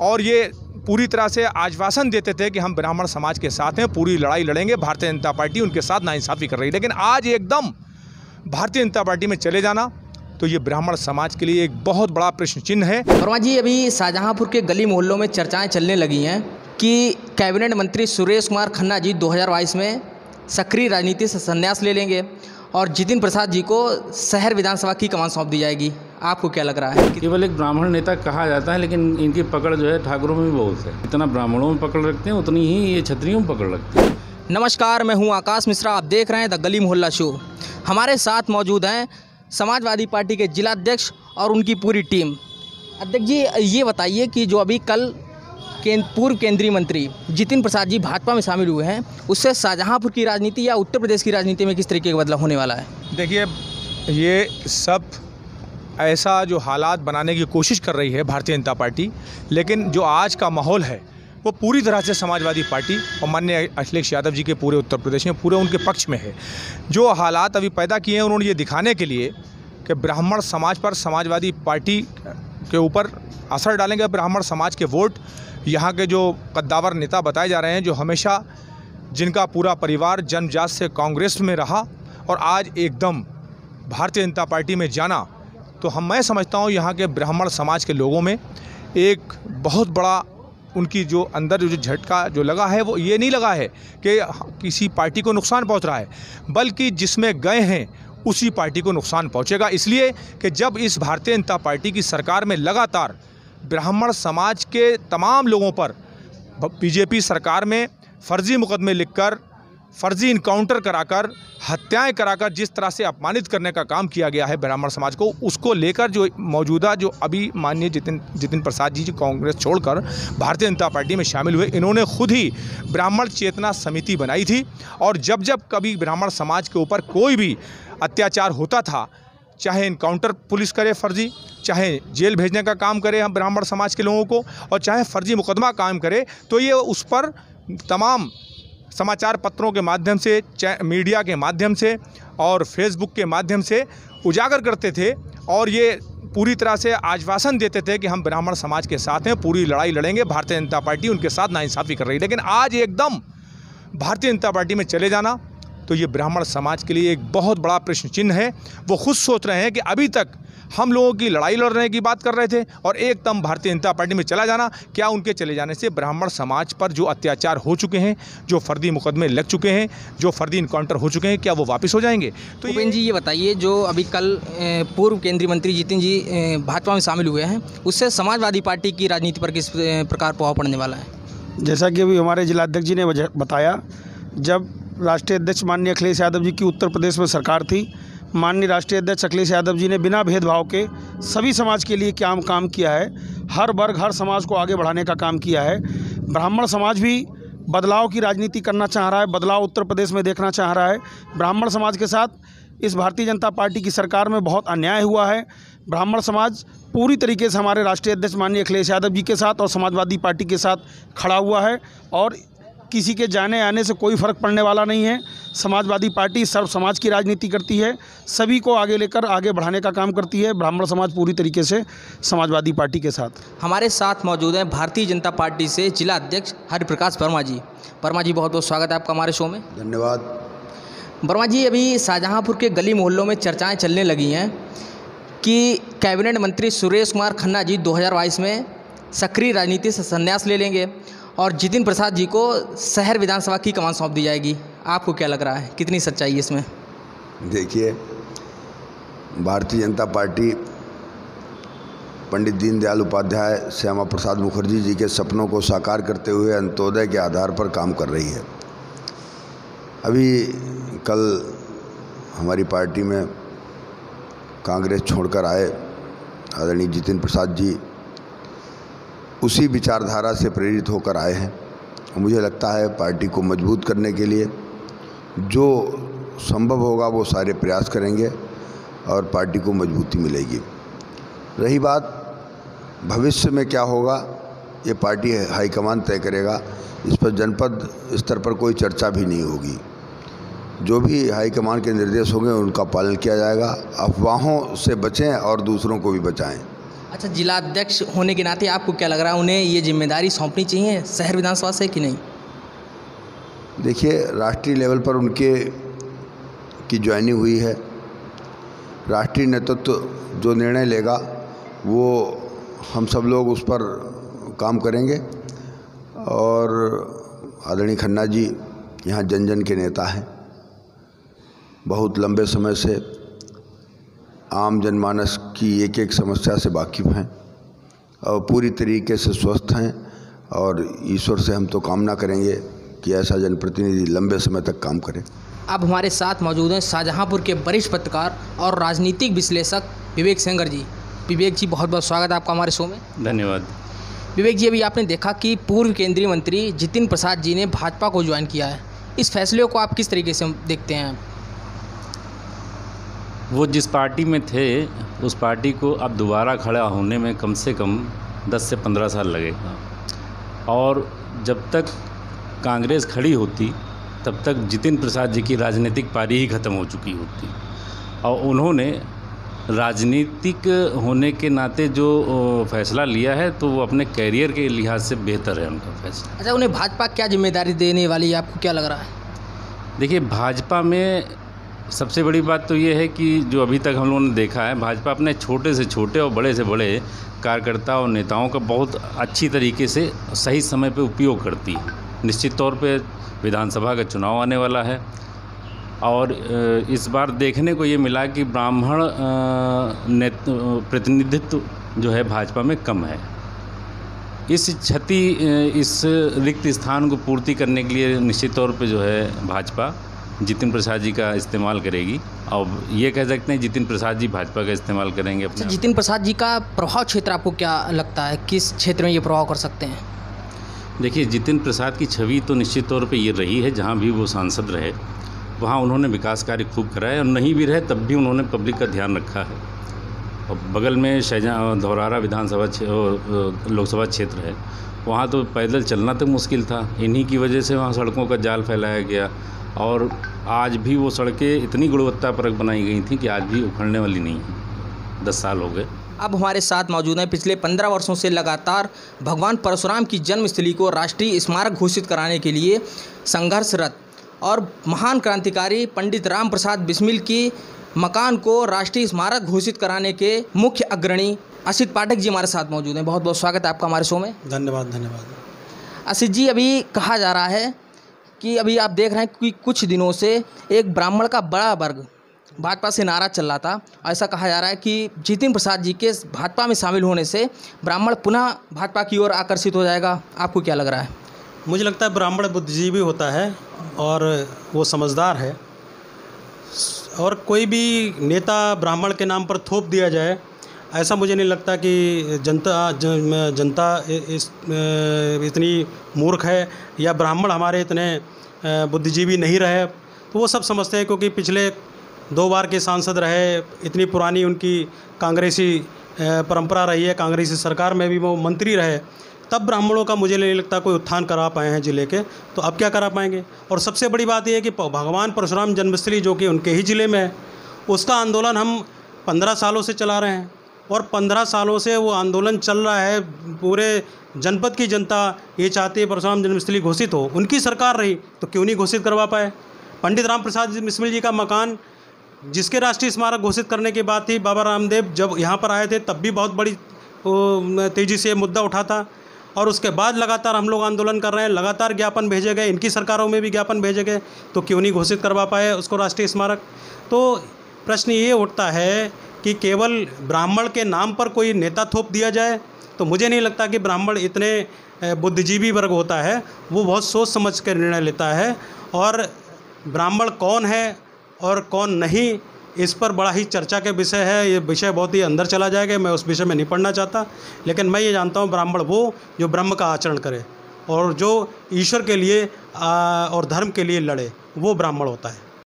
और ये पूरी तरह से आश्वासन देते थे कि हम ब्राह्मण समाज के साथ हैं, पूरी लड़ाई लड़ेंगे, भारतीय जनता पार्टी उनके साथ नाइंसाफ़ी कर रही है। लेकिन आज एकदम भारतीय जनता पार्टी में चले जाना तो ये ब्राह्मण समाज के लिए एक बहुत बड़ा प्रश्न चिन्ह है। वर्मा जी, अभी शाहजहांपुर के गली मोहल्लों में चर्चाएं चलने लगी हैं कि कैबिनेट मंत्री सुरेश कुमार खन्ना जी 2022 में सक्रिय राजनीति से संन्यास ले लेंगे और जितिन प्रसाद जी को शहर विधानसभा की कमान सौंप दी जाएगी। आपको क्या लग रहा है? केवल एक ब्राह्मण नेता कहा जाता है, लेकिन इनकी पकड़ जो है ठाकुरों में भी बहुत है। इतना ब्राह्मणों में पकड़ रखते हैं उतनी ही ये क्षत्रियों में पकड़ रखते हैं। नमस्कार, मैं हूं आकाश मिश्रा, आप देख रहे हैं द गली मोहल्ला शो। हमारे साथ मौजूद हैं समाजवादी पार्टी के जिलाध्यक्ष और उनकी पूरी टीम। अध्यक्ष जी, ये बताइए कि जो अभी कल पूर्व केंद्रीय मंत्री जितिन प्रसाद जी भाजपा में शामिल हुए हैं, उससे शाहजहांपुर की राजनीति या उत्तर प्रदेश की राजनीति में किस तरीके का बदलाव होने वाला है? देखिए, ये सब ऐसा जो हालात बनाने की कोशिश कर रही है भारतीय जनता पार्टी, लेकिन जो आज का माहौल है वो पूरी तरह से समाजवादी पार्टी और माननीय अखिलेश यादव जी के पूरे उत्तर प्रदेश में पूरे उनके पक्ष में है। जो हालात अभी पैदा किए हैं उन्होंने ये दिखाने के लिए कि ब्राह्मण समाज पर समाजवादी पार्टी के ऊपर असर डालेंगे। ब्राह्मण समाज के वोट, यहाँ के जो कद्दावर नेता बताए जा रहे हैं, जो हमेशा जिनका पूरा परिवार जन्मजात से कांग्रेस में रहा और आज एकदम भारतीय जनता पार्टी में जाना, तो मैं समझता हूँ यहाँ के ब्राह्मण समाज के लोगों में एक बहुत बड़ा उनकी जो अंदर जो झटका जो लगा है वो ये नहीं लगा है कि किसी पार्टी को नुकसान पहुँच रहा है, बल्कि जिसमें गए हैं उसी पार्टी को नुकसान पहुँचेगा। इसलिए कि जब इस भारतीय जनता पार्टी की सरकार में लगातार ब्राह्मण समाज के तमाम लोगों पर बीजेपी सरकार में फर्जी मुकदमे लिखकर, फर्जी इनकाउंटर कराकर, हत्याएं कराकर जिस तरह से अपमानित करने का काम किया गया है ब्राह्मण समाज को, उसको लेकर जो मौजूदा जो अभी माननीय जितिन प्रसाद जी कांग्रेस छोड़कर भारतीय जनता पार्टी में शामिल हुए, इन्होंने खुद ही ब्राह्मण चेतना समिति बनाई थी। और जब जब कभी ब्राह्मण समाज के ऊपर कोई भी अत्याचार होता था, चाहे इनकाउंटर पुलिस करे फर्जी, चाहे जेल भेजने का काम करे हम ब्राह्मण समाज के लोगों को, और चाहे फर्जी मुकदमा काम करे, तो ये उस पर तमाम समाचार पत्रों के माध्यम से, मीडिया के माध्यम से और फेसबुक के माध्यम से उजागर करते थे और ये पूरी तरह से आश्वासन देते थे कि हम ब्राह्मण समाज के साथ हैं, पूरी लड़ाई लड़ेंगे, भारतीय जनता पार्टी उनके साथ नाइंसाफ़ी कर रही है। लेकिन आज एकदम भारतीय जनता पार्टी में चले जाना तो ये ब्राह्मण समाज के लिए एक बहुत बड़ा प्रश्न चिन्ह है। वो खुद सोच रहे हैं कि अभी तक हम लोगों की लड़ाई लड़ने की बात कर रहे थे और एकदम भारतीय जनता पार्टी में चला जाना, क्या उनके चले जाने से ब्राह्मण समाज पर जो अत्याचार हो चुके हैं, जो फर्जी मुकदमे लग चुके हैं, जो फर्जी इनकाउंटर हो चुके हैं, क्या वो वापस हो जाएंगे? तो भूपेंद्र जी, ये बताइए, जो अभी कल पूर्व केंद्रीय मंत्री जितिन जी भाजपा में शामिल हुए हैं, उससे समाजवादी पार्टी की राजनीति पर किस प्रकार प्रभाव पड़ने वाला है? जैसा कि अभी हमारे जिलाध्यक्ष जी ने बताया, जब राष्ट्रीय अध्यक्ष माननीय अखिलेश यादव जी की उत्तर प्रदेश में सरकार थी, माननीय राष्ट्रीय अध्यक्ष अखिलेश यादव जी ने बिना भेदभाव के सभी समाज के लिए क्या काम किया है, हर वर्ग हर समाज को आगे बढ़ाने का काम किया है। ब्राह्मण समाज भी बदलाव की राजनीति करना चाह रहा है, बदलाव उत्तर प्रदेश में देखना चाह रहा है। ब्राह्मण समाज के साथ इस भारतीय जनता पार्टी की सरकार में बहुत अन्याय हुआ है। ब्राह्मण समाज पूरी तरीके से हमारे राष्ट्रीय अध्यक्ष माननीय अखिलेश यादव जी के साथ और समाजवादी पार्टी के साथ खड़ा हुआ है और किसी के जाने आने से कोई फ़र्क पड़ने वाला नहीं है। समाजवादी पार्टी सर्व समाज की राजनीति करती है, सभी को आगे लेकर आगे बढ़ाने का काम करती है। ब्राह्मण समाज पूरी तरीके से समाजवादी पार्टी के साथ। हमारे साथ मौजूद हैं भारतीय जनता पार्टी से जिला अध्यक्ष हरिप्रकाश वर्मा जी। वर्मा जी, बहुत बहुत स्वागत है आपका हमारे शो में। धन्यवाद। वर्मा जी, अभी शाहजहांपुर के गली मोहल्लों में चर्चाएँ चलने लगी हैं कि कैबिनेट मंत्री सुरेश कुमार खन्ना जी 2022 में सक्रिय राजनीति से संन्यास ले लेंगे और जितिन प्रसाद जी को शहर विधानसभा की कमान सौंप दी जाएगी। आपको क्या लग रहा है, कितनी सच्चाई है इसमें? देखिए, भारतीय जनता पार्टी पंडित दीनदयाल उपाध्याय, श्यामा प्रसाद मुखर्जी जी के सपनों को साकार करते हुए अंत्योदय के आधार पर काम कर रही है। अभी कल हमारी पार्टी में कांग्रेस छोड़कर आए आदरणीय जितिन प्रसाद जी उसी विचारधारा से प्रेरित होकर आए हैं। मुझे लगता है पार्टी को मजबूत करने के लिए जो संभव होगा वो सारे प्रयास करेंगे और पार्टी को मजबूती मिलेगी। रही बात भविष्य में क्या होगा, ये पार्टी हाईकमान तय करेगा। इस पर जनपद स्तर पर कोई चर्चा भी नहीं होगी। जो भी हाईकमान के निर्देश होंगे उनका पालन किया जाएगा। अफवाहों से बचें और दूसरों को भी बचाएं। अच्छा, जिलाध्यक्ष होने के नाते आपको क्या लग रहा है, उन्हें ये जिम्मेदारी सौंपनी चाहिए शहर विधानसभा से कि नहीं? देखिए, राष्ट्रीय लेवल पर उनके की ज्वाइनिंग हुई है। राष्ट्रीय नेतृत्व जो निर्णय लेगा वो हम सब लोग उस पर काम करेंगे। और आदरणीय खन्ना जी यहाँ जन जन के नेता हैं, बहुत लंबे समय से आम जनमानस की एक एक समस्या से वाकिफ़ हैं और पूरी तरीके से स्वस्थ हैं। और ईश्वर से हम तो कामना करेंगे कि ऐसा जनप्रतिनिधि लंबे समय तक काम करे। अब हमारे साथ मौजूद हैं शाहजहांपुर के वरिष्ठ पत्रकार और राजनीतिक विश्लेषक विवेक सेंगर जी। विवेक जी, बहुत बहुत स्वागत है आपका हमारे शो में। धन्यवाद। विवेक जी, अभी आपने देखा कि पूर्व केंद्रीय मंत्री जितिन प्रसाद जी ने भाजपा को ज्वाइन किया है, इस फैसले को आप किस तरीके से देखते हैं? वो जिस पार्टी में थे उस पार्टी को अब दोबारा खड़ा होने में कम से कम 10 से 15 साल लगेगा। और जब तक कांग्रेस खड़ी होती तब तक जितिन प्रसाद जी की राजनीतिक पारी ही ख़त्म हो चुकी होती। और उन्होंने राजनीतिक होने के नाते जो फैसला लिया है तो वो अपने कैरियर के लिहाज से बेहतर है उनका फैसला। अच्छा, उन्हें भाजपा क्या जिम्मेदारी देने वाली है, आपको क्या लग रहा है? देखिए, भाजपा में सबसे बड़ी बात तो ये है कि जो अभी तक हम लोगों ने देखा है, भाजपा अपने छोटे से छोटे और बड़े से बड़े कार्यकर्ता और नेताओं का बहुत अच्छी तरीके से सही समय पे उपयोग करती है। निश्चित तौर पे विधानसभा का चुनाव आने वाला है और इस बार देखने को ये मिला कि ब्राह्मण प्रतिनिधित्व जो है भाजपा में कम है। इस रिक्त स्थान को पूर्ति करने के लिए निश्चित तौर पे जो है भाजपा जितिन प्रसाद जी का इस्तेमाल करेगी। और ये कह सकते हैं जितिन प्रसाद जी भाजपा का इस्तेमाल करेंगे अपने। अच्छा, जितिन प्रसाद जी का प्रभाव क्षेत्र आपको क्या लगता है, किस क्षेत्र में ये प्रभाव कर सकते हैं? देखिए, जितिन प्रसाद की छवि तो निश्चित तौर पे ये रही है, जहाँ भी वो सांसद रहे वहाँ उन्होंने विकास कार्य खूब कराए और नहीं भी रहे तब भी उन्होंने पब्लिक का ध्यान रखा है। और बगल में धौरारा विधानसभा लोकसभा क्षेत्र है, वहाँ तो पैदल चलना तक मुश्किल था। इन्हीं की वजह से वहाँ सड़कों का जाल फैलाया गया और आज भी वो सड़कें इतनी गुणवत्तापरक बनाई गई थी कि आज भी उखड़ने वाली नहीं है। 10 साल हो गए। अब हमारे साथ मौजूद हैं पिछले 15 वर्षों से लगातार भगवान परशुराम की जन्मस्थली को राष्ट्रीय स्मारक घोषित कराने के लिए संघर्षरत और महान क्रांतिकारी पंडित राम प्रसाद बिस्मिल की मकान को राष्ट्रीय स्मारक घोषित कराने के मुख्य अग्रणी असित पाठक जी हमारे साथ मौजूद हैं। बहुत बहुत स्वागत है आपका हमारे शो में। धन्यवाद। असित जी, अभी कहा जा रहा है कि अभी आप देख रहे हैं कि कुछ दिनों से एक ब्राह्मण का बड़ा वर्ग भाजपा से नाराज चल रहा था। ऐसा कहा जा रहा है कि जितिन प्रसाद जी के भाजपा में शामिल होने से ब्राह्मण पुनः भाजपा की ओर आकर्षित हो जाएगा, आपको क्या लग रहा है? मुझे लगता है ब्राह्मण बुद्धिजीवी होता है और वो समझदार है और कोई भी नेता ब्राह्मण के नाम पर थोप दिया जाए ऐसा मुझे नहीं लगता कि जनता इतनी मूर्ख है या ब्राह्मण हमारे इतने बुद्धिजीवी नहीं रहे। तो वो सब समझते हैं क्योंकि पिछले 2 बार के सांसद रहे, इतनी पुरानी उनकी कांग्रेसी परंपरा रही है, कांग्रेसी सरकार में भी वो मंत्री रहे, तब ब्राह्मणों का मुझे नहीं लगता कोई उत्थान करा पाए हैं ज़िले के। तो अब क्या करा पाएंगे? और सबसे बड़ी बात यह है कि भगवान परशुराम जन्मस्थली जो कि उनके ही ज़िले में है, उसका आंदोलन हम 15 सालों से चला रहे हैं और 15 सालों से वो आंदोलन चल रहा है। पूरे जनपद की जनता ये चाहती है परशुराम जन्मस्थली घोषित हो, उनकी सरकार रही तो क्यों नहीं घोषित करवा पाए? पंडित राम प्रसाद बिस्मिल जी का मकान जिसके राष्ट्रीय स्मारक घोषित करने की बात थी, बाबा रामदेव जब यहाँ पर आए थे तब भी बहुत बड़ी तेज़ी से मुद्दा उठा था और उसके बाद लगातार हम लोग आंदोलन कर रहे हैं, लगातार ज्ञापन भेजे गए, इनकी सरकारों में भी ज्ञापन भेजे गए, तो क्यों नहीं घोषित करवा पाए उसको राष्ट्रीय स्मारक? तो प्रश्न ये उठता है कि केवल ब्राह्मण के नाम पर कोई नेता थोप दिया जाए, तो मुझे नहीं लगता कि ब्राह्मण इतने बुद्धिजीवी वर्ग होता है, वो बहुत सोच समझ कर निर्णय लेता है। और ब्राह्मण कौन है और कौन नहीं, इस पर बड़ा ही चर्चा के विषय है। ये विषय बहुत ही अंदर चला जाएगा, मैं उस विषय में नहीं पढ़ना चाहता, लेकिन मैं ये जानता हूँ ब्राह्मण वो जो ब्रह्म का आचरण करे और जो ईश्वर के लिए और धर्म के लिए लड़े, वो ब्राह्मण होता है।